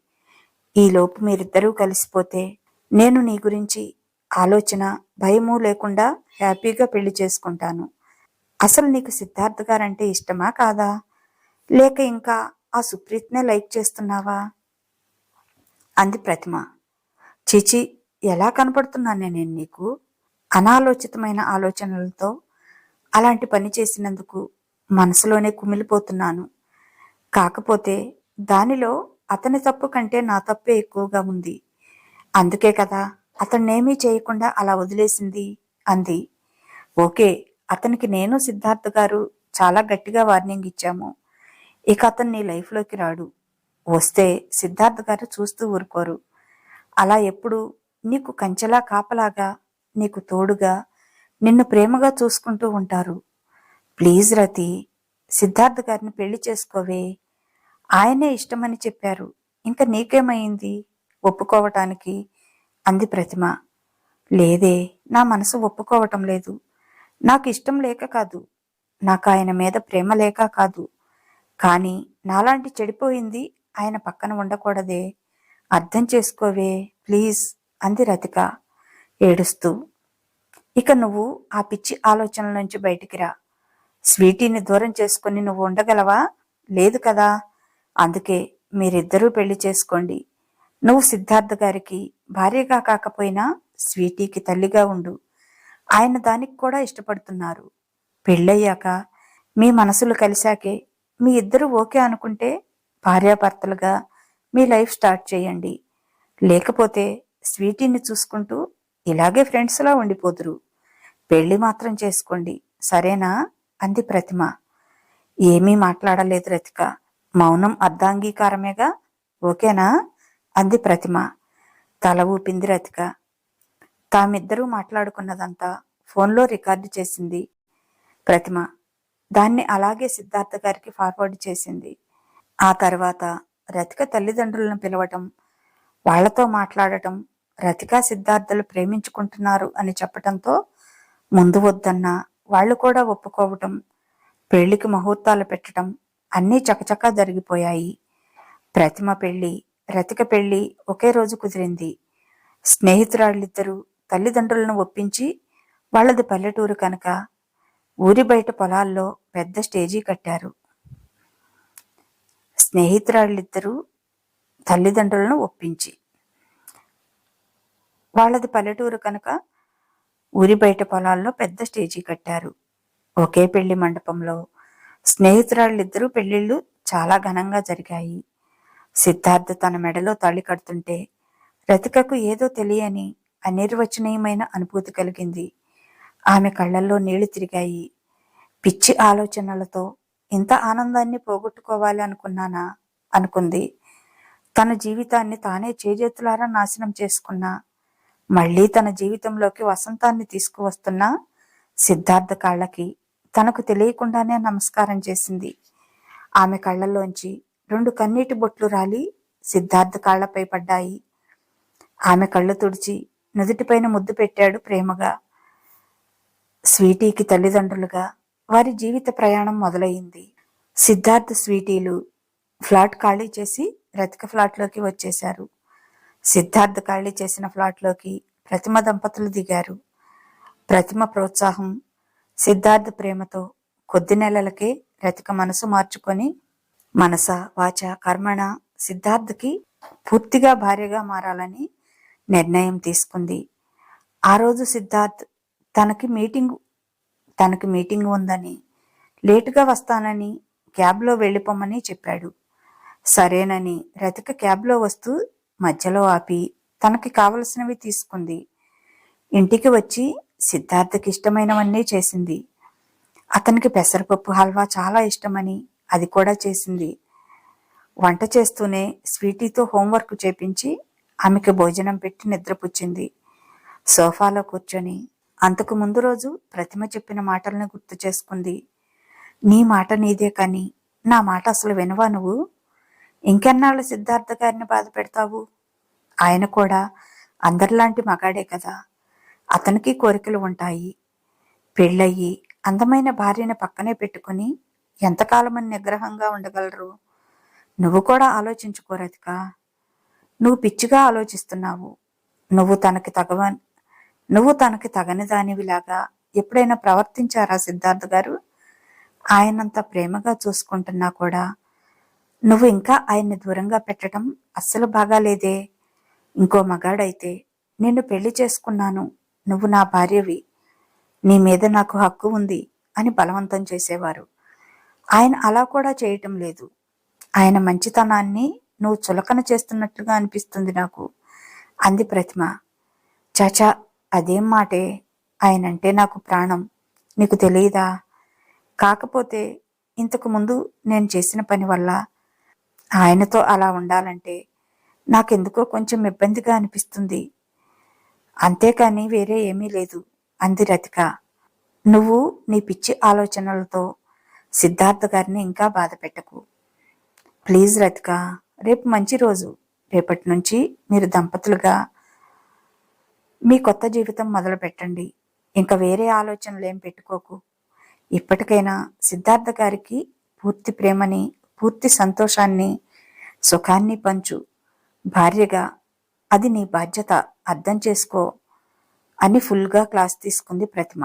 ఈలోపు మీరిద్దరూ కలిసిపోతే నేను నీ గురించి ఆలోచన భయము లేకుండా హ్యాపీగా పెళ్లి చేసుకుంటాను. అసలు నీకు సిద్ధార్థ గారంటే ఇష్టమా కాదా? లేక ఇంకా ఆ సుప్రీత్నే లైక్ చేస్తున్నావా అంది ప్రతిమ. చిచి, ఎలా కనపడుతున్నానే నేను నీకు? అనాలోచితమైన ఆలోచనలతో అలాంటి పని చేసినందుకు మనసులోనే కుమిలిపోతున్నాను. కాకపోతే దానిలో అతని తప్పు కంటే నా తప్పే ఎక్కువగా ఉంది. అందుకే కదా అతన్నేమీ చేయకుండా అలా వదిలేసింది అంది. ఓకే, అతనికి నేను సిద్ధార్థ గారు చాలా గట్టిగా వార్నింగ్ ఇచ్చాము. ఇక అతను నీ లైఫ్లోకి రాడు. వస్తే సిద్ధార్థ గారు చూస్తూ ఊరుకోరు. అలా ఎప్పుడు నీకు కంచెలా కాపలాగా, నీకు తోడుగా, నిన్ను ప్రేమగా చూసుకుంటూ ఉంటారు. ప్లీజ్ రతి, సిద్ధార్థ గారిని పెళ్లి చేసుకోవే. ఆయనే ఇష్టమని చెప్పారు. ఇంకా నీకేమైంది ఒప్పుకోవటానికి అంది ప్రతిమ. లేదే, నా మనసు ఒప్పుకోవటం లేదు. నాకు ఇష్టం లేక కాదు, నాకు ఆయన మీద ప్రేమ లేక కాదు. కానీ నాలాంటి చెడిపోయింది ఆయన పక్కన ఉండకూడదే. అర్థం చేసుకోవే ప్లీజ్ అంది రతిక ఏడుస్తూ. ఇక నువ్వు ఆ పిచ్చి ఆలోచనల నుంచి బయటికి రా. స్వీటీని దూరం చేసుకుని నువ్వు ఉండగలవా? లేదు కదా. అందుకే మీరిద్దరూ పెళ్లి చేసుకోండి. నువ్వు సిద్ధార్థ గారికి భార్యగా కాకపోయినా స్వీటీకి తల్లిగా ఉండు. ఆయన దానికి కూడా ఇష్టపడుతున్నారు. పెళ్ళయ్యాక మీ మనసులు కలిశాకే మీ ఇద్దరు ఓకే అనుకుంటే భార్యాభర్తలుగా మీ లైఫ్ స్టార్ట్ చేయండి. లేకపోతే స్వీటీని చూసుకుంటూ ఇలాగే ఫ్రెండ్స్లా ఉండిపోదురు. పెళ్లి మాత్రం చేసుకోండి, సరేనా అంది ప్రతిమ. ఏమీ మాట్లాడలేదు రతిక. మౌనం అర్ధాంగీకారమేగా. ఓకేనా అంది ప్రతిమ. తల ఊపింది రతిక. తామిద్దరూ మాట్లాడుకున్నదంతా ఫోన్లో రికార్డు చేసింది ప్రతిమ. దాన్ని అలాగే సిద్ధార్థ గారికి ఫార్వర్డ్ చేసింది. ఆ తర్వాత రతిక తల్లిదండ్రులను పిలవటం, వాళ్లతో మాట్లాడటం, రతిక సిద్ధార్థులు ప్రేమించుకుంటున్నారు అని చెప్పటంతో ముందు వద్దన్నా వాళ్ళు కూడా ఒప్పుకోవటం, పెళ్లికి ముహూర్తాలు పెట్టడం అన్నీ చకచకా జరిగిపోయాయి. ప్రతిమ పెళ్లి, రతిక పెళ్లి ఒకే రోజు కుదిరింది. స్నేహితురాళ్ళిద్దరూ తల్లిదండ్రులను ఒప్పించి వాళ్ళది పల్లెటూరు కనుక ఊరి బయట పొలాల్లో పెద్ద స్టేజీ కట్టారు. స్నేహితురాళ్ళిద్దరూ తల్లిదండ్రులను ఒప్పించి వాళ్ళది పల్లెటూరు కనుక ఊరి బయట పొలాల్లో పెద్ద స్టేజీ కట్టారు. ఒకే పెళ్లి మండపంలో స్నేహితురాళ్ళిద్దరూ పెళ్లిళ్ళు చాలా ఘనంగా జరిగాయి. సిద్ధార్థ తన మెడలో తాళి కడుతుంటే రతికకు ఏదో తెలియని అనిర్వచనీయమైన అనుభూతి కలిగింది. ఆమె కళ్ళల్లో నీళ్లు తిరిగాయి. పిచ్చి ఆలోచనలతో ఇంత ఆనందాన్ని పోగొట్టుకోవాలి అనుకున్నానా అనుకుంది. తన జీవితాన్ని తానే చేజేతులారా నాశనం చేసుకున్నా మళ్లీ తన జీవితంలోకి వసంతాన్ని తీసుకువస్తున్న సిద్ధార్థ కాళ్ళకి తనకు తెలియకుండానే నమస్కారం చేసింది. ఆమె కళ్ళల్లోంచి 2 కన్నీటి బొట్లు రాలి సిద్ధార్థ కాళ్లపై పడ్డాయి. ఆమె కళ్ళు తుడిచి నుదుటిపైన ముద్దు పెట్టాడు ప్రేమగా. స్వీటీకి తల్లిదండ్రులుగా వారి జీవిత ప్రయాణం మొదలయ్యింది. సిద్ధార్థ స్వీటీలు ఫ్లాట్ ఖాళీ చేసి రతిక ఫ్లాట్లోకి వచ్చేశారు. సిద్ధార్థ ఖాళీ చేసిన ఫ్లాట్లోకి ప్రతిమ దంపతులు దిగారు. ప్రతిమ ప్రోత్సాహం, సిద్ధార్థ ప్రేమతో కొద్ది నెలలకే రతిక మనసు మార్చుకొని మనస వాచ కర్మణ సిద్ధార్థకి పూర్తిగా భార్యగా మారాలని నిర్ణయం తీసుకుంది. ఆ రోజు సిద్ధార్థ్ తనకి మీటింగ్ ఉందని, లేటుగా వస్తానని క్యాబ్లో వెళ్ళిపోమని చెప్పాడు. సరేనని రతిక క్యాబ్లో వస్తూ మధ్యలో ఆపి తనకి కావలసినవి తీసుకుంది. ఇంటికి వచ్చి సిద్ధార్థకి ఇష్టమైనవన్నీ చేసింది. అతనికి పెసరపప్పు హల్వా చాలా ఇష్టమని అది కూడా చేసింది. వంట చేస్తూనే స్వీటీతో హోంవర్క్ చేపించి ఆమెకి భోజనం పెట్టి నిద్రపుచ్చింది. సోఫాలో కూర్చొని అంతకు ముందు రోజు ప్రతిమ చెప్పిన మాటల్ని గుర్తు చేసుకుంది. నీ మాట నీదే కానీ నా మాట అసలు వినవా నువ్వు? ఇంకెన్నాళ్ళు సిద్ధార్థ గారిని బాధ పెడతావు? ఆయన కూడా అందరిలాంటి మగాడే కదా, అతనికి కోరికలు ఉంటాయి. పెళ్ళయ్యి అందమైన భార్యని పక్కనే పెట్టుకుని ఎంతకాలమని నిగ్రహంగా ఉండగలరు? నువ్వు కూడా ఆలోచించుకో రతిక. నువ్వు పిచ్చిగా ఆలోచిస్తున్నావు. నువ్వు తనకి తగని దానివిలాగా ఎప్పుడైనా ప్రవర్తించారా సిద్ధార్థ గారు? ఆయనంత ప్రేమగా చూసుకుంటున్నా కూడా నువ్వు ఇంకా ఆయన్ని దూరంగా పెట్టడం అస్సలు బాగాలేదే. ఇంకో మగాడైతే నిన్ను పెళ్లి చేసుకున్నాను, నువ్వు నా భార్యవి, నీ మీద నాకు హక్కు ఉంది అని బలవంతం చేసేవారు. ఆయన అలా కూడా చేయటం లేదు. ఆయన మంచితనాన్ని నువ్వు చులకన చేస్తున్నట్లుగా అనిపిస్తుంది నాకు అంది ప్రతిమ. చాచా, అదేం మాటే, ఆయనంటే నాకు ప్రాణం, నీకు తెలియదా? కాకపోతే ఇంతకు ముందు నేను చేసిన పని వల్ల ఆయనతో అలా ఉండాలంటే నాకెందుకో కొంచెం ఇబ్బందిగా అనిపిస్తుంది. అంతేకాని వేరే ఏమీ లేదు అంది రతిక. నువ్వు నీ పిచ్చి ఆలోచనలతో సిద్ధార్థ గారిని ఇంకా బాధ పెట్టకు ప్లీజ్ రతిక. రేపు మంచి రోజు. రేపటి నుంచి మీరు దంపతులుగా మీ కొత్త జీవితం మొదలు పెట్టండి. ఇంకా వేరే ఆలోచనలు ఏం పెట్టుకోకు. ఇప్పటికైనా సిద్ధార్థ గారికి పూర్తి ప్రేమని, పూర్తి సంతోషాన్ని, సుఖాన్ని పంచు. భార్యగా అది నీ బాధ్యత, అర్థం చేసుకో అని ఫుల్గా క్లాస్ తీసుకుంది ప్రతిమ.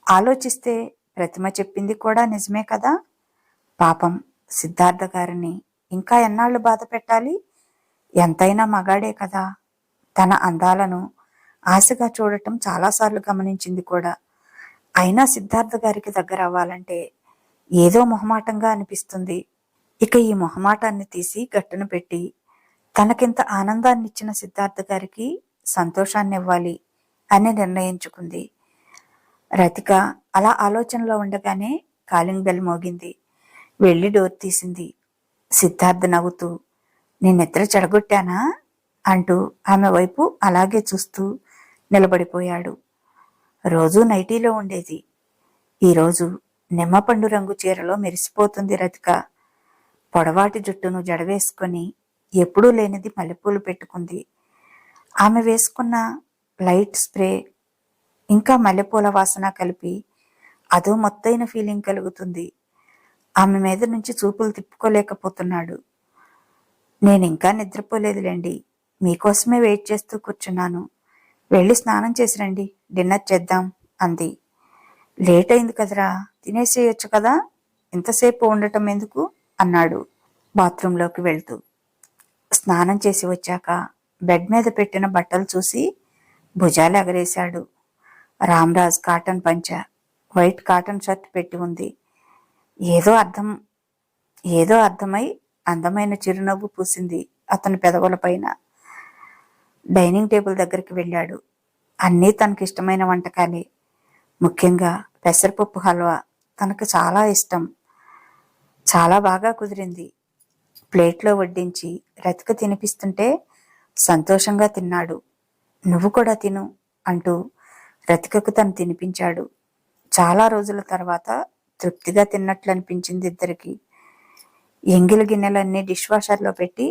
ఆలోచిస్తే ప్రతిమ చెప్పింది కూడా నిజమే కదా. పాపం సిద్ధార్థ గారిని ఇంకా ఎన్నాళ్ళు బాధ పెట్టాలి? ఎంతైనా మగాడే కదా. తన అందాలను ఆశగా చూడటం చాలాసార్లు గమనించింది కూడా. అయినా సిద్ధార్థ గారికి దగ్గర అవ్వాలంటే ఏదో మొహమాటంగా అనిపిస్తుంది. ఇక ఈ మొహమాటాన్ని తీసి గట్టున పెట్టి తనకింత ఆనందాన్నిచ్చిన సిద్ధార్థ గారికి సంతోషాన్ని ఇవ్వాలి అని నిర్ణయించుకుంది. రతిక అలా ఆలోచనలో ఉండగానే కాలింగ్ బెల్ మోగింది. వెళ్ళి డోర్ తీసింది. సిద్ధార్థ నవ్వుతూ, నీ నిద్ర చెడగొట్టానా అంటూ ఆమె వైపు అలాగే చూస్తూ నిలబడిపోయాడు. రోజూ నైటీలో ఉండేది. ఈరోజు నిమ్మపండు రంగు చీరలో మెరిసిపోతుంది రతిక. పొడవాటి జుట్టును జడవేసుకొని ఎప్పుడూ లేనిది మల్లెపూలు పెట్టుకుంది. ఆమె వేసుకున్న లైట్ స్ప్రే ఇంకా మల్లెపూల వాసన కలిపి అదో మొత్తైన ఫీలింగ్ కలుగుతుంది. ఆమె మీద నుంచి చూపులు తిప్పుకోలేకపోతున్నాడు. నేనింకా నిద్రపోలేదులేండి. మీకోసమే వెయిట్ చేస్తూ కూర్చున్నాను. వెళ్ళి స్నానం చేసి రండి, డిన్నర్ చేద్దాం అంది. లేట్ అయింది కదరా, తినేసేయొచ్చు కదా, ఇంతసేపు ఉండటం ఎందుకు అన్నాడు బాత్రూంలోకి వెళ్తూ. స్నానం చేసి వచ్చాక బెడ్ మీద పెట్టిన బట్టలు చూసి భుజాలు ఎగరేశాడు. రామ్రాజ్ కాటన్ పంచ, వైట్ కాటన్ షర్ట్ పెట్టి ఉంది. ఏదో అర్థమై అందమైన చిరునవ్వు పూసింది అతని పెదవుల పైన. డైనింగ్ టేబుల్ దగ్గరికి వెళ్ళాడు. అన్నీ తనకిష్టమైన వంటకాలే. ముఖ్యంగా పెసరపప్పు హల్వా తనకు చాలా ఇష్టం. చాలా బాగా కుదిరింది. ప్లేట్లో వడ్డించి రతిక తినిపిస్తుంటే సంతోషంగా తిన్నాడు. నువ్వు కూడా తిను అంటూ రతికకు తను తినిపించాడు. చాలా రోజుల తర్వాత తృప్తిగా తిన్నట్లు అనిపించింది ఇద్దరికి. ఎంగిలి గిన్నెలన్నీ డిష్ వాషర్లో పెట్టి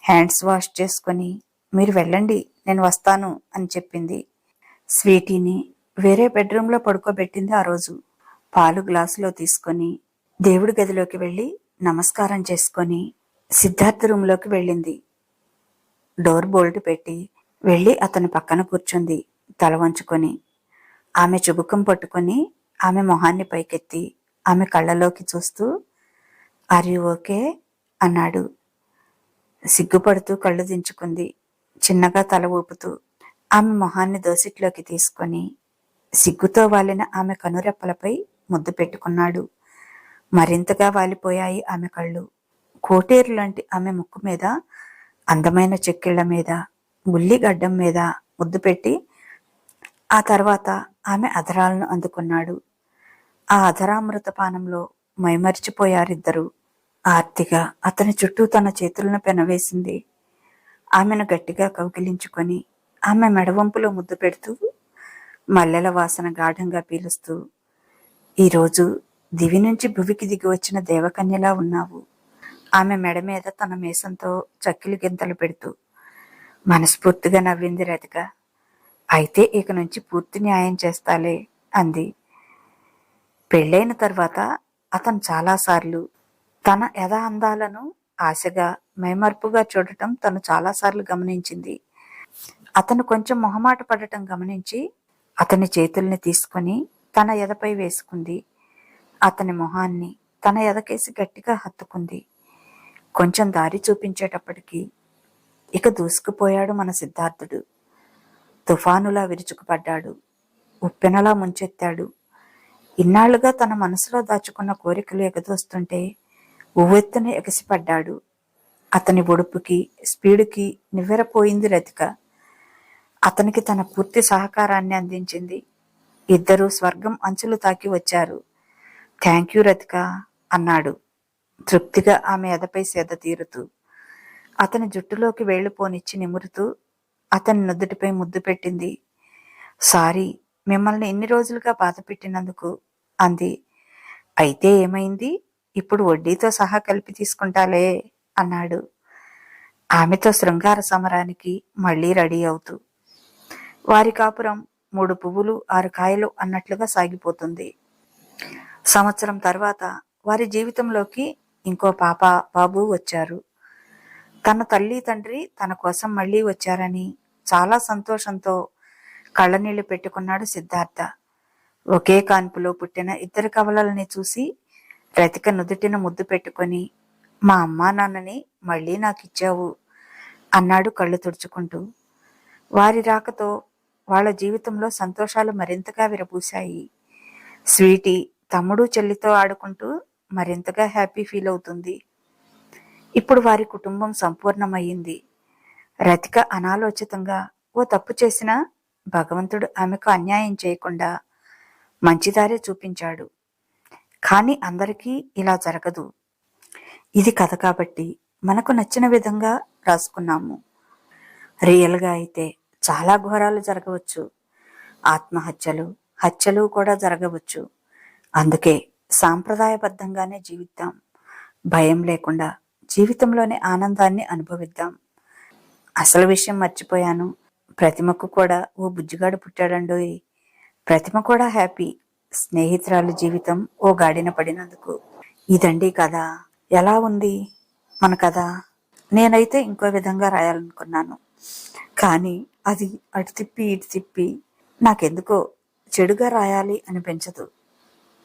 హ్యాండ్స్ వాష్ చేసుకొని మీరు వెళ్ళండి, నేను వస్తాను అని చెప్పింది. స్వీటీని వేరే బెడ్రూమ్లో పడుకోబెట్టింది ఆ రోజు. పాలు గ్లాసులో తీసుకొని దేవుడి గదిలోకి వెళ్ళి నమస్కారం చేసుకొని సిద్ధార్థ రూంలోకి వెళ్ళింది. డోర్ బోల్ట్ పెట్టి వెళ్ళి అతని పక్కన కూర్చుంది తల వంచుకొని. ఆమె చుబుకం పట్టుకొని ఆమె మొహాన్ని పైకెత్తి ఆమె కళ్ళలోకి చూస్తూ ఆర్ యు ఓకే అన్నాడు. సిగ్గుపడుతూ కళ్ళు దించుకుంది, చిన్నగా తల ఊపుతూ. ఆమె మొహాన్ని దోసిట్లోకి తీసుకొని సిగ్గుతో వాలిన ఆమె కనురెప్పలపై ముద్దు పెట్టుకున్నాడు. మరింతగా వాలిపోయాయి ఆమె కళ్ళు. కోటేరు లాంటి ఆమె ముక్కు మీద, అందమైన చెక్కిళ్ల మీద, బుల్లిగడ్డం మీద ముద్దు పెట్టి ఆ తర్వాత ఆమె అధరాలను అందుకున్నాడు. ఆ అధరామృత పానంలో మైమరిచిపోయారిద్దరూ. ఆర్తిగా అతని చుట్టూ తన చేతులను పెనవేసింది. ఆమెను గట్టిగా కౌగిలించుకొని ఆమె మెడవంపులో ముద్దు పెడుతూ మల్లెల వాసన గాఢంగా పీలుస్తూ, ఈరోజు దివి నుంచి భువికి దిగి వచ్చిన దేవకన్యలా ఉన్నావు. ఆమె మెడ మీద తన మీసంతో చక్కిలి గింతలు పెడుతూ మనస్ఫూర్తిగా నవ్వింది రతిక. అయితే ఇక నుంచి పూర్తి న్యాయం చేస్తాలే అంది. పెళ్ళైన తర్వాత అతను చాలాసార్లు తన యథా అందాలను ఆశగా మైమర్పుగా చూడటం తను చాలాసార్లు గమనించింది. అతను కొంచెం మొహమాట పడటం గమనించి అతని చేతుల్ని తీసుకొని తన ఎదపై వేసుకుంది. అతని మొహాన్ని తన ఎదకేసి గట్టిగా హత్తుకుంది. కొంచెం దారి చూపించేటప్పటికీ ఇక దూసుకుపోయాడు మన సిద్ధార్థుడు. తుఫానులా విరుచుకుపడ్డాడు, ఉప్పెనలా ముంచెత్తాడు. ఇన్నాళ్లుగా తన మనసులో దాచుకున్న కోరికలు ఎగదోస్తుంటే ఉవ్వెత్తున ఎగసిపడ్డాడు. అతని ఒడుపుకి స్పీడుకి నివ్వెరపోయింది రతిక. అతనికి తన పూర్తి సహకారాన్ని అందించింది. ఇద్దరూ స్వర్గం అంచులు తాకి వచ్చారు. థ్యాంక్ యూ రతిక అన్నాడు తృప్తిగా ఆమె ఎదపై సేద తీరుతూ. అతని జుట్టులోకి వేళ్లు పోనిచ్చి నిమురుతూ అతని నుదుటిపై ముద్దు పెట్టింది. సారీ, మిమ్మల్ని ఇన్ని రోజులుగా బాధ పెట్టినందుకు అంది. అయితే ఏమైంది, ఇప్పుడు వడ్డీతో సహా కలిపి తీసుకుంటాలే అన్నాడు ఆమెతో శృంగార సమరానికి మళ్లీ రెడీ అవుతూ. వారి కాపురం 3 పువ్వులు 6 కాయలు అన్నట్లుగా సాగిపోతుంది. సంవత్సరం తర్వాత వారి జీవితంలోకి ఇంకో పాప బాబు వచ్చారు. తన తల్లి తండ్రి తన కోసం మళ్లీ వచ్చారని చాలా సంతోషంతో కళ్ళనీళ్లు పెట్టుకున్నాడు సిద్ధార్థ. ఒకే కాన్పులో పుట్టిన 2 కవలల్ని చూసి రతిక నుదుటిన ముద్దు పెట్టుకొని మా అమ్మా నాన్నని మళ్లీ నాకిచ్చావు అన్నాడు కళ్ళు తుడుచుకుంటూ. వారి రాకతో వాళ్ళ జీవితంలో సంతోషాలు మరింతగా విరబూశాయి. స్వీటీ తమ్ముడు చెల్లితో ఆడుకుంటూ మరింతగా హ్యాపీ ఫీల్ అవుతుంది. ఇప్పుడు వారి కుటుంబం సంపూర్ణమయ్యింది. రతిక అనాలోచితంగా ఓ తప్పు చేసినా భగవంతుడు ఆమెకు అన్యాయం చేయకుండా మంచిదారే చూపించాడు. కానీ అందరికీ ఇలా జరగదు. ఇది కథ కాబట్టి మనకు నచ్చిన విధంగా రాసుకున్నాము. రియల్గా అయితే చాలా ఘోరాలు జరగవచ్చు. ఆత్మహత్యలు, హత్యలు కూడా జరగవచ్చు. అందుకే సాంప్రదాయబద్ధంగానే జీవిద్దాం. భయం లేకుండా జీవితంలోని ఆనందాన్ని అనుభవిద్దాం. అసలు విషయం మర్చిపోయాను, ప్రతిమకు కూడా ఓ బుజ్జిగాడు పుట్టాడండోయ్. ప్రతిమ కూడా హ్యాపీ. స్నేహితురాలు జీవితం ఓ గాడిన పడినందుకు. ఇదండి కథ. ఎలా ఉంది మన కథ? నేనైతే ఇంకో విధంగా రాయాలనుకున్నాను, కానీ అది అటు తిప్పి ఇటు తిప్పి నాకెందుకో చెడుగా రాయాలి అనిపించదు.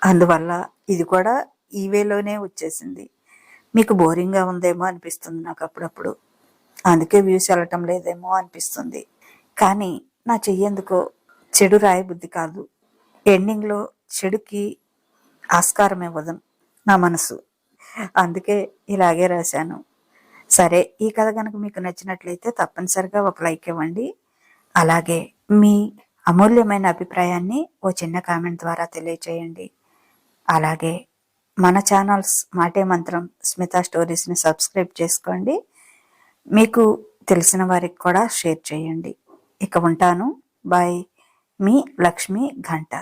అందువల్ల ఇది కూడా ఈ వేలోనే వచ్చేసింది. మీకు బోరింగ్గా ఉందేమో అనిపిస్తుంది నాకు అప్పుడప్పుడు, అందుకే వ్యూస్ వెళ్ళటం లేదేమో అనిపిస్తుంది. కానీ నా చెయ్యేందుకో చెడు రాయబుద్ధి కాదు. ఎండింగ్లో చెడుకి ఆస్కారం ఇవ్వదు నా మనసు, అందుకే ఇలాగే రాశాను. సరే, ఈ కథ కనుక మీకు నచ్చినట్లయితే తప్పనిసరిగా ఒక లైక్ ఇవ్వండి. అలాగే మీ అమూల్యమైన అభిప్రాయాన్ని ఓ చిన్న కామెంట్ ద్వారా తెలియచేయండి. అలాగే మన ఛానల్స్ మాటే మంత్రం స్మితా స్టోరీస్ని సబ్స్క్రైబ్ చేసుకోండి. మీకు తెలిసిన వారికి కూడా షేర్ చేయండి. ఇక ఉంటాను. బాయ్. మీ లక్ష్మీ ఘంట.